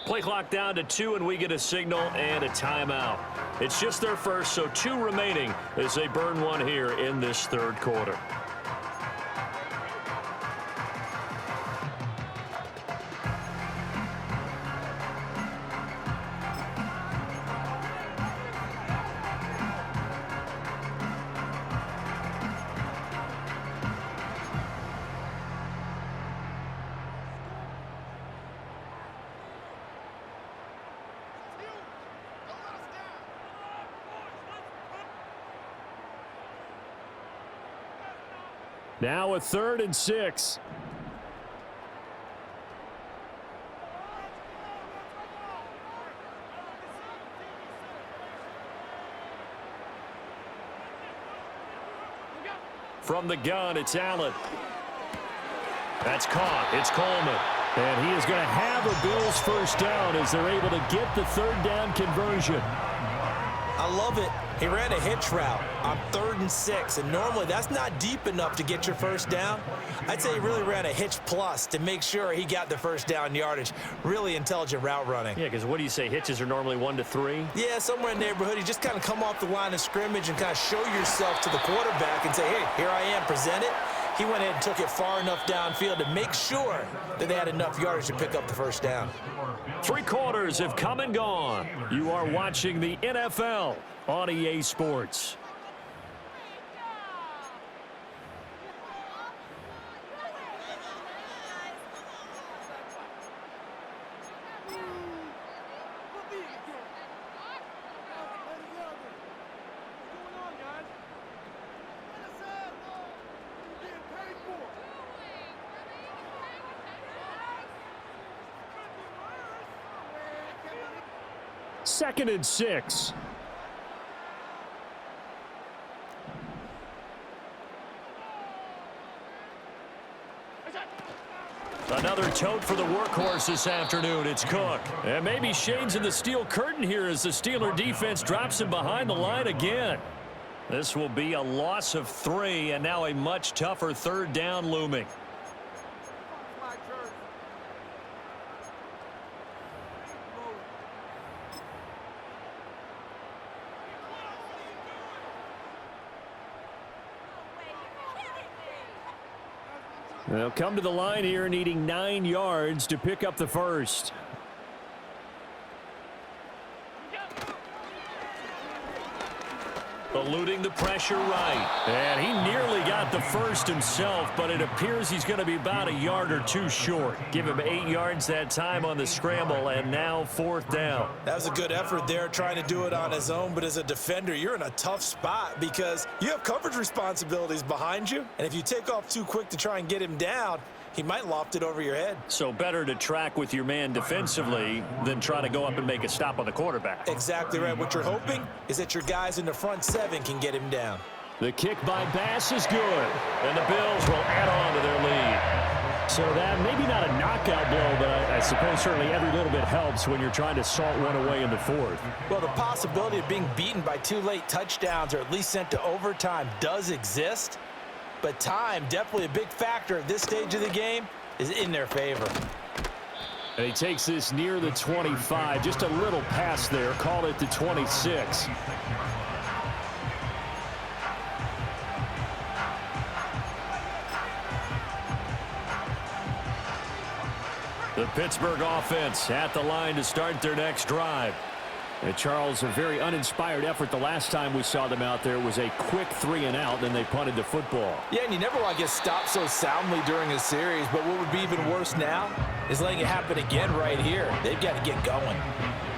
Play clock down to 2, and we get a signal and a timeout. It's just their first, so 2 remaining as they burn one here in this third quarter. Now a 3rd and 6. From the gun, it's Allen. That's caught. It's Coleman. And he is going to have a Bills first down as they're able to get the third down conversion. I love it. He ran a hitch route on 3rd and 6, and normally that's not deep enough to get your first down. I'd say he really ran a hitch plus to make sure he got the first down yardage. Really intelligent route running. Yeah, because what do you say? Hitches are normally 1 to 3? Yeah, somewhere in the neighborhood. You just kind of come off the line of scrimmage and kind of show yourself to the quarterback and say, hey, here I am, present it. He went ahead and took it far enough downfield to make sure that they had enough yardage to pick up the first down. 3 quarters have come and gone. You are watching the NFL on EA Sports. Second and 6. Another tote for the workhorse this afternoon. It's Cook. And maybe shades in the steel curtain here as the Steeler defense drops him behind the line again. This will be a loss of 3, and now a much tougher third down looming. They'll come to the line here needing 9 yards to pick up the first. eluding the pressure right. And he nearly got the first himself, but it appears he's going to be about a yard or two short. Give him 8 yards that time on the scramble, and now 4th down. That was a good effort there, trying to do it on his own, but as a defender, you're in a tough spot because you have coverage responsibilities behind you, and if you take off too quick to try and get him down, he might loft it over your head. So better to track with your man defensively than try to go up and make a stop on the quarterback. Exactly right. What you're hoping is that your guys in the front 7 can get him down. The kick by Bass is good, and the Bills will add on to their lead. So that maybe not a knockout blow, but I suppose certainly every little bit helps when you're trying to salt one away in the 4th. Well, the possibility of being beaten by 2 late touchdowns or at least sent to overtime does exist. But time, definitely a big factor at this stage of the game, is in their favor. And he takes this near the 25, just a little past there, call it the 26. The Pittsburgh offense at the line to start their next drive. And Charles, a very uninspired effort the last time we saw them out there was a quick 3-and-out, then they punted the football. Yeah, and you never want to get stopped so soundly during a series, but what would be even worse now is letting it happen again right here. They've got to get going.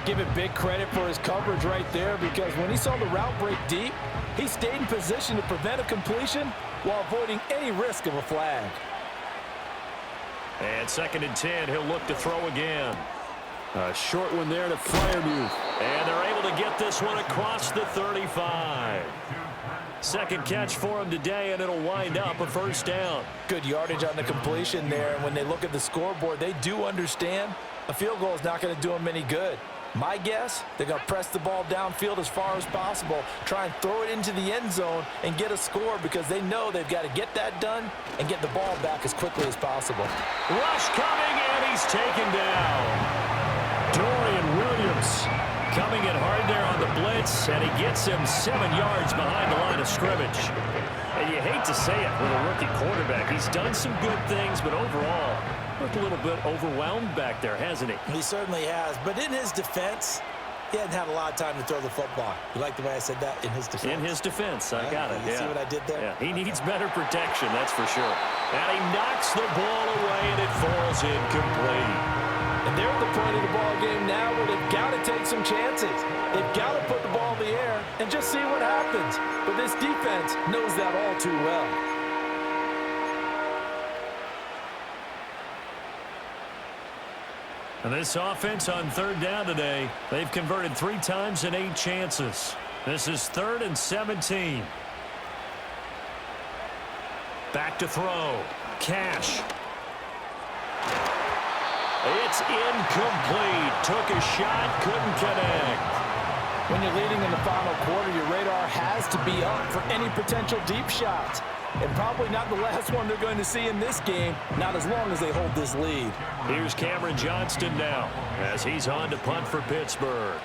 Give it big credit for his coverage right there, because when he saw the route break deep, he stayed in position to prevent a completion while avoiding any risk of a flag. And 2nd and 10, he'll look to throw again. A short one there to Freiermuth. And they're able to get this one across the 35. Second catch for him today, and it'll wind up a 1st down. Good yardage on the completion there, and when they look at the scoreboard, they do understand a field goal is not going to do them any good. My guess, they're going to press the ball downfield as far as possible, try and throw it into the end zone and get a score, because they know they've got to get that done and get the ball back as quickly as possible. Rush coming, and he's taken down. Dorian Williams coming in hard there on the blitz, and he gets him 7 yards behind the line of scrimmage. And you hate to say it with a rookie quarterback. He's done some good things, but overall, looked a little bit overwhelmed back there, hasn't he? He certainly has, but in his defense, he hasn't had a lot of time to throw the football. You like the way I said that? In his defense? In his defense, I got it. You see what I did there? Yeah, he needs better protection, that's for sure. And he knocks the ball away, and it falls incomplete. And they're at the point of the ball game now where they've got to take some chances. They've got to put the ball in the air and just see what happens. But this defense knows that all too well. And this offense on 3rd down today, they've converted 3 times in 8 chances. This is 3rd and 17. Back to throw. Cash. It's incomplete. Took a shot, couldn't connect. When you're leading in the final quarter, your radar has to be up for any potential deep shots. And probably not the last one they're going to see in this game, not as long as they hold this lead. Here's Cameron Johnston now as he's on to punt for Pittsburgh.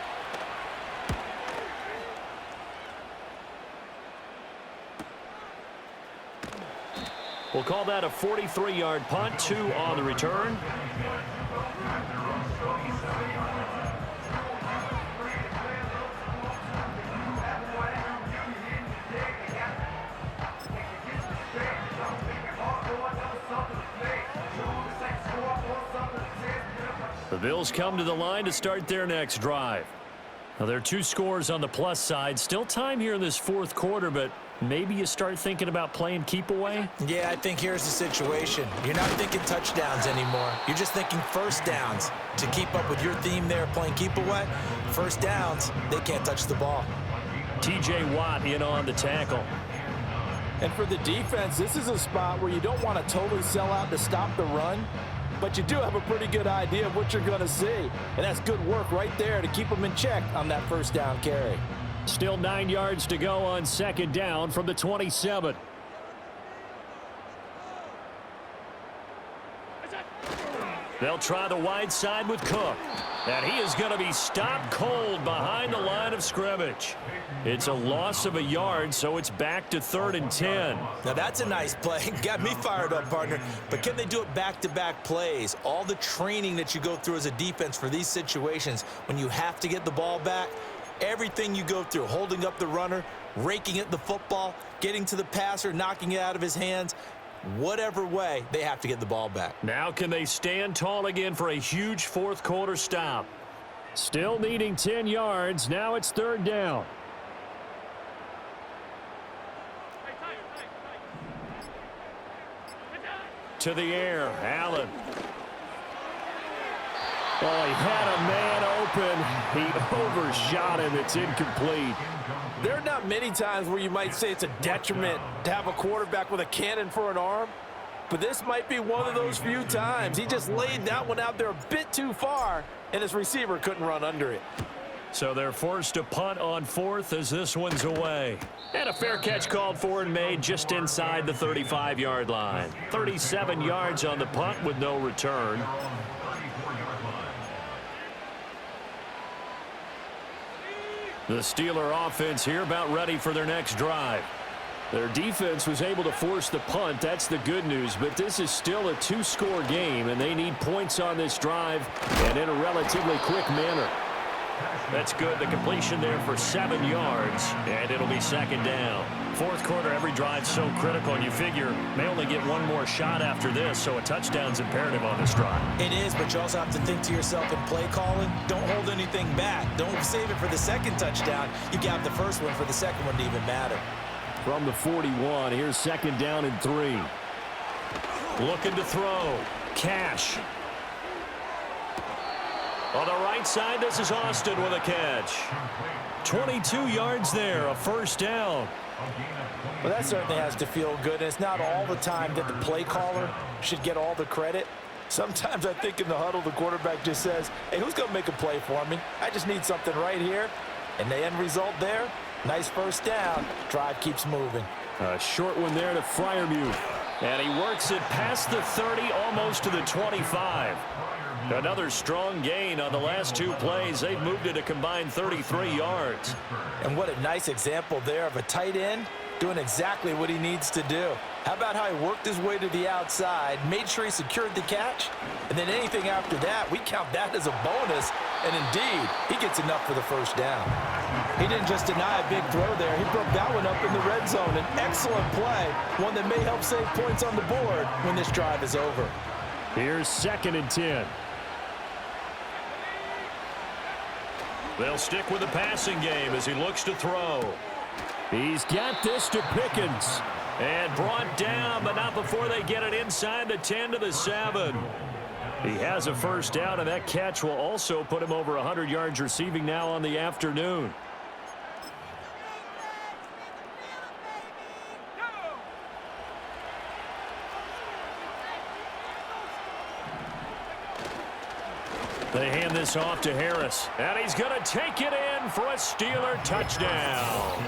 We'll call that a 43-yard punt, 2 on the return. The Bills come to the line to start their next drive. Now, there are 2 scores on the plus side. Still time here in this 4th quarter, but maybe you start thinking about playing keep away? Yeah, I think here's the situation. You're not thinking touchdowns anymore. You're just thinking 1st downs. To keep up with your theme there, playing keep away, 1st downs, they can't touch the ball. T.J. Watt in on the tackle. And for the defense, this is a spot where you don't want to totally sell out to stop the run, but you do have a pretty good idea of what you're going to see. And that's good work right there to keep them in check on that 1st down carry. Still 9 yards to go on 2nd down from the 27. They'll try the wide side with Cook. And he is going to be stopped cold behind the line of scrimmage. It's a loss of a yard, so it's back to 3rd and 10. Now that's a nice play. Got me fired up, partner. But can they do it back-to-back plays? All the training that you go through as a defense for these situations, when you have to get the ball back, Everything you go through, holding up the runner, raking at the football, getting to the passer, knocking it out of his hands, whatever way, they have to get the ball back. Now can they stand tall again for a huge fourth quarter stop? Still needing 10 yards. Now it's third down. To the air, Allen. Oh, he had a man open. He overshot him. It's incomplete. There are not many times where you might say it's a detriment to have a quarterback with a cannon for an arm, but this might be one of those few times. He just laid that one out there a bit too far, and his receiver couldn't run under it. So they're forced to punt on fourth as this one's away. And a fair catch called for and made just inside the 35-yard line. 37 yards on the punt with no return. The Steeler offense here about ready for their next drive. Their defense was able to force the punt. That's the good news. But this is still a two-score game, and they need points on this drive and in a relatively quick manner. That's good. The completion there for 7 yards, and it'll be second down. Fourth quarter, every drive's so critical, and you figure they only get one more shot after this, so a touchdown's imperative on this drive. It is, but you also have to think to yourself in play calling, don't hold anything back. Don't save it for the second touchdown. You got the first one for the second one to even matter. From the 41, here's second down and 3. Looking to throw. Cash. On the right side, this is Austin with a catch. 22 yards there, a first down. Well, that certainly has to feel good. And it's not all the time that the play caller should get all the credit. Sometimes I think in the huddle, the quarterback just says, hey, who's going to make a play for me? I just need something right here. And the end result there, nice first down. Drive keeps moving. A short one there to Freiermuth. And he works it past the 30, almost to the 25. Another strong gain on the last two plays. They've moved it a combined 33 yards. And what a nice example there of a tight end doing exactly what he needs to do. How about how he worked his way to the outside, made sure he secured the catch, and then anything after that, we count that as a bonus. And indeed, he gets enough for the first down. He didn't just deny a big throw there. He broke that one up in the red zone. An excellent play, one that may help save points on the board when this drive is over. Here's second and 10. They'll stick with the passing game as he looks to throw. He's got this to Pickens. And brought down, but not before they get it inside the 10 to the 7. He has a first down, and that catch will also put him over 100 yards receiving now on the afternoon. They hand this off to Harris, and he's going to take it in for a Steeler touchdown.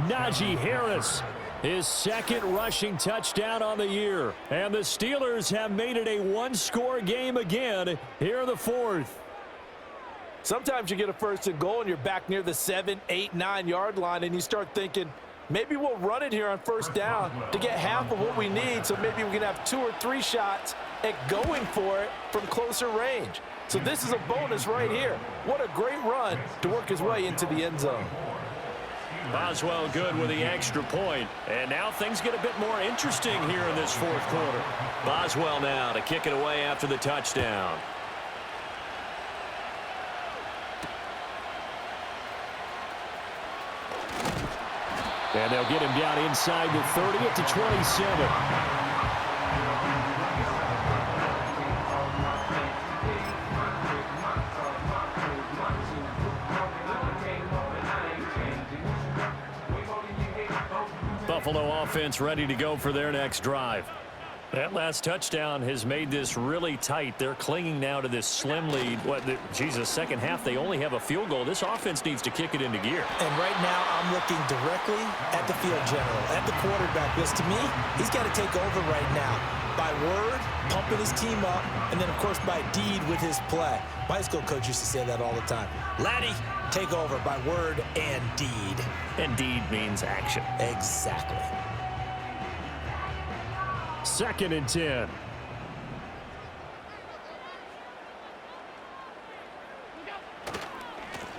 Najee Harris, his second rushing touchdown on the year. And the Steelers have made it a one-score game again here in the fourth. Sometimes you get a first and goal and you're back near the 7, 8, 9-yard line, and you start thinking, maybe we'll run it here on first down to get half of what we need, so maybe we can have 2 or 3 shots at going for it from closer range. So this is a bonus right here. What a great run to work his way into the end zone. Boswell good with the extra point. And now things get a bit more interesting here in this fourth quarter. Boswell now to kick it away after the touchdown. And they'll get him down inside the 30 at the 27. Buffalo offense ready to go for their next drive. That last touchdown has made this really tight. They're clinging now to this slim lead. Second half, they only have a field goal. This offense needs to kick it into gear. And right now, I'm looking directly at the field general, at the quarterback, because to me, he's got to take over right now. By word, pumping his team up, and then, of course, by deed with his play. My high school coach used to say that all the time. Laddie, take over by word and deed. And deed means action. Exactly. Second and 10.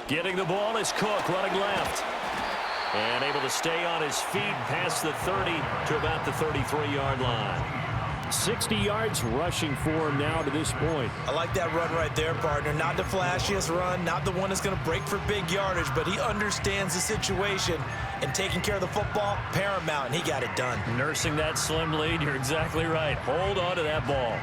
Getting the ball is Cook running left. And able to stay on his feet past the 30 to about the 33-yard line. 60 yards rushing for him now to this point. I like that run right there, partner. Not the flashiest run, not the one that's going to break for big yardage, but he understands the situation, and taking care of the football, paramount, and he got it done. Nursing that slim lead, you're exactly right. Hold on to that ball.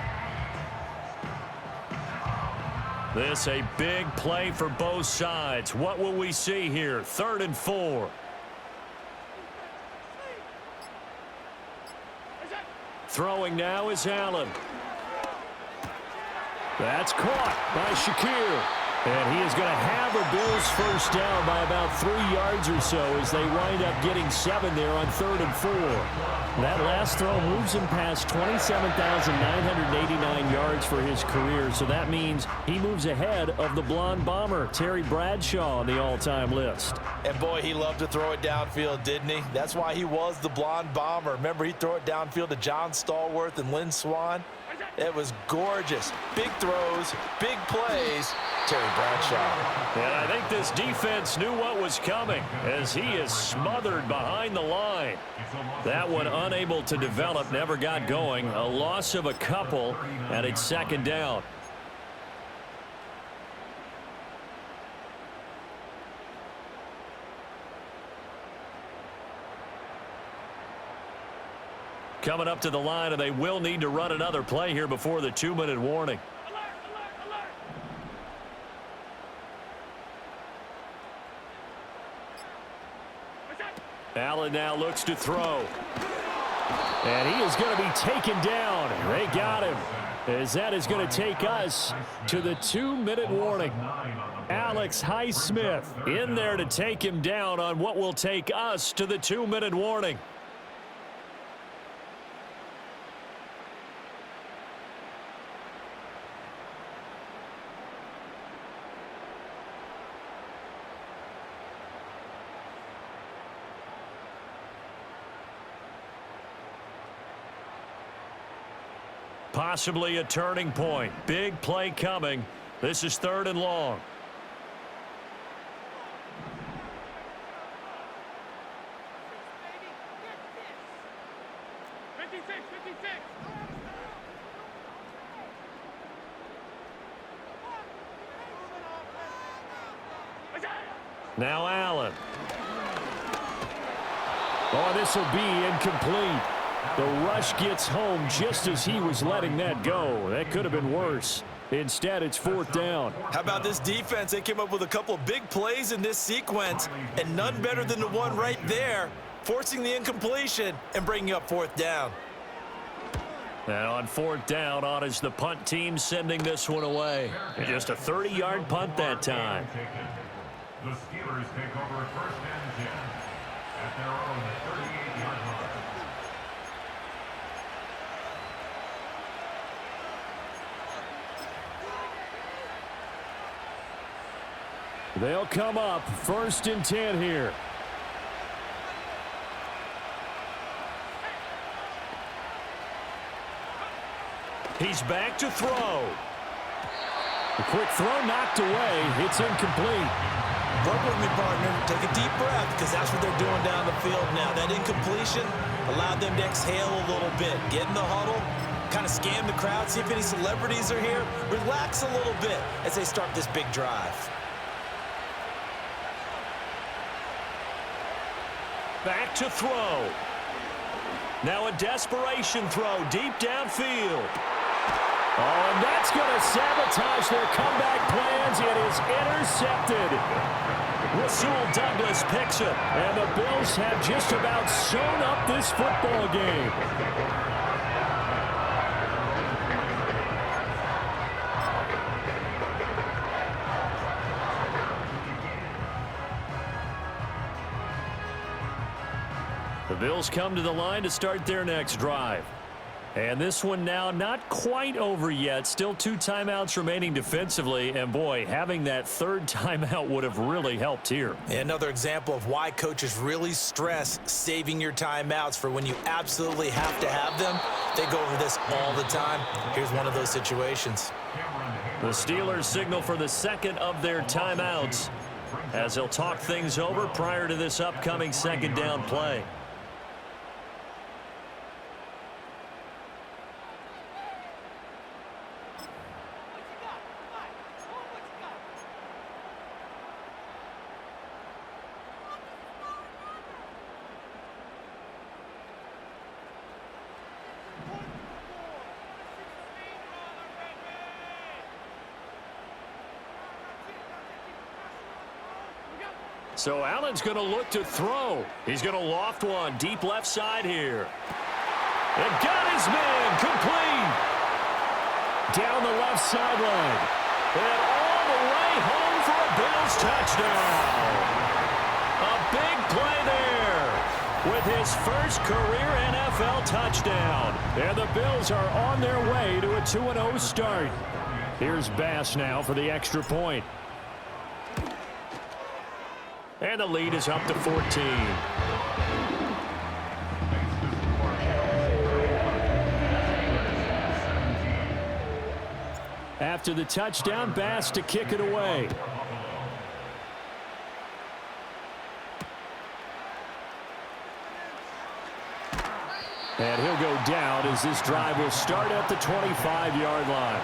This a big play for both sides. What will we see here? 3rd and 4. Throwing now is Allen. That's caught by Shakir. And he is going to have a Bills first down by about 3 yards or so as they wind up getting 7 there on 3rd and 4. That last throw moves him past 27,989 yards for his career. So that means he moves ahead of the blonde bomber, Terry Bradshaw, on the all-time list. And boy, he loved to throw it downfield, didn't he? That's why he was the blonde bomber. Remember, he'd throw it downfield to John Stallworth and Lynn Swann. It was gorgeous. Big throws, big plays. Terry Bradshaw. And I think this defense knew what was coming as he is smothered behind the line. That one unable to develop, never got going. A loss of a couple, and it's 2nd down. Coming up to the line, and they will need to run another play here before the 2-minute warning. Allen now looks to throw. And he is going to be taken down. They got him. As that is going to take us to the 2-minute warning. Alex Highsmith in there to take him down on what will take us to the 2-minute warning. Possibly a turning point. Big play coming. This is 3rd and long. Now Allen. Oh, this will be incomplete. The rush gets home just as he was letting that go. That could have been worse. Instead, it's 4th down. How about this defense? They came up with a couple of big plays in this sequence, and none better than the one right there, forcing the incompletion and bringing up 4th down. And on 4th down, on is the punt team sending this one away. Just a 30-yard punt that time. The Steelers take over 1st and 10 at their own 38-yard line. They'll come up 1st and 10 here. He's back to throw. The quick throw knocked away. It's incomplete. Work with me, partner. Take a deep breath, because that's what they're doing down the field now. That incompletion allowed them to exhale a little bit. Get in the huddle, kind of scan the crowd, see if any celebrities are here. Relax a little bit as they start this big drive. Back to throw. Now a desperation throw deep downfield. Oh, and that's going to sabotage their comeback plans. It is intercepted. Rasul Douglas picks it, and the Bills have just about sewn up this football game. The Bills come to the line to start their next drive. And this one now not quite over yet. Still 2 timeouts remaining defensively. And, boy, having that 3rd timeout would have really helped here. Another example of why coaches really stress saving your timeouts for when you absolutely have to have them. They go over this all the time. Here's one of those situations. The Steelers signal for the 2nd of their timeouts. as they'll talk things over prior to this upcoming second down play. So Allen's going to look to throw. He's going to loft one deep left side here. And got his man complete. Down the left sideline. And all the way home for a Bills touchdown. A big play there with his first career NFL touchdown. And the Bills are on their way to a 2-0 start. Here's Bass now for the extra point. And the lead is up to 14. After the touchdown, Bass to kick it away. And he'll go down as this drive will start at the 25-yard line.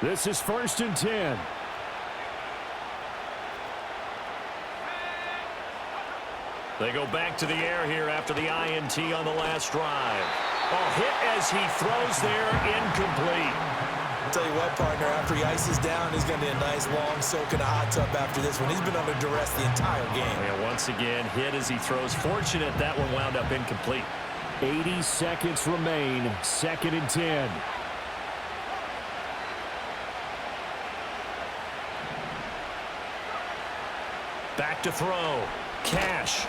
This is 1st and 10. They go back to the air here after the INT on the last drive. Oh, hit as he throws there, incomplete. I'll tell you what, partner, after he ices down, he's going to be a nice long soak in a hot tub after this one. He's been under duress the entire game. And once again, hit as he throws. Fortunate that one wound up incomplete. 80 seconds remain, 2nd and 10. Back to throw. Cash.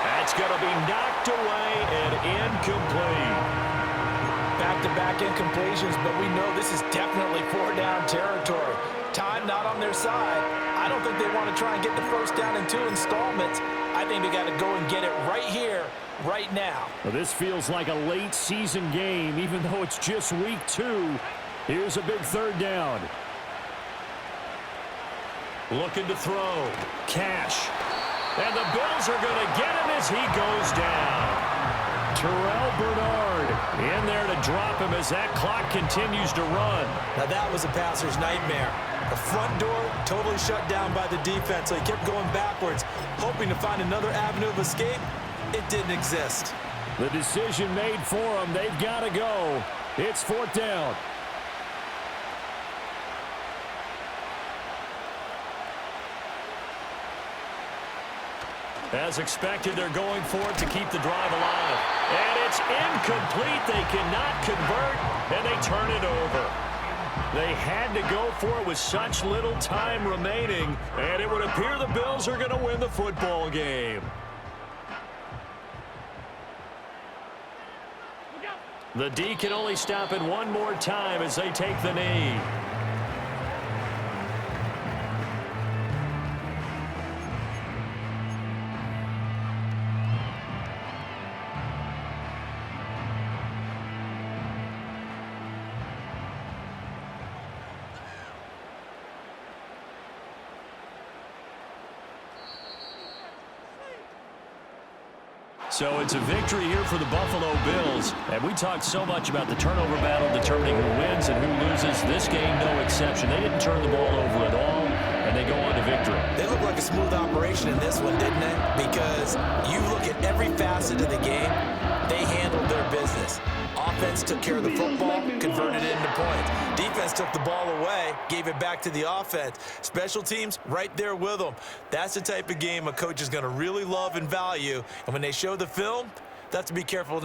That's going to be knocked away and incomplete. Back-to-back incompletions, but we know this is definitely 4-down territory. Time not on their side. I don't think they want to try and get the first down in 2 installments. I think they got to go and get it right here, right now. Well, this feels like a late season game, even though it's just week 2. Here's a big 3rd down. Looking to throw. Cash. And the Bills are going to get him as he goes down. Terrell Bernard in there to drop him as that clock continues to run. Now that was a passer's nightmare. The front door totally shut down by the defense, so he kept going backwards, hoping to find another avenue of escape. It didn't exist. The decision made for him. They've got to go. It's 4th down. As expected, they're going for it to keep the drive alive. And it's incomplete. They cannot convert, and they turn it over. They had to go for it with such little time remaining, and it would appear the Bills are going to win the football game. The D can only stop it one more time as they take the knee. So it's a victory here for the Buffalo Bills. And we talked so much about the turnover battle determining who wins and who loses. This game, no exception. They didn't turn the ball over at all, and they go on to victory. They look like a smooth operation in this one, didn't they? Because you look at every facet of the game, they handled their business. Offense took care of the football, converted it into points. Defense took the ball away, gave it back to the offense. Special teams, right there with them. That's the type of game a coach is going to really love and value. And when they show the film, they have to be careful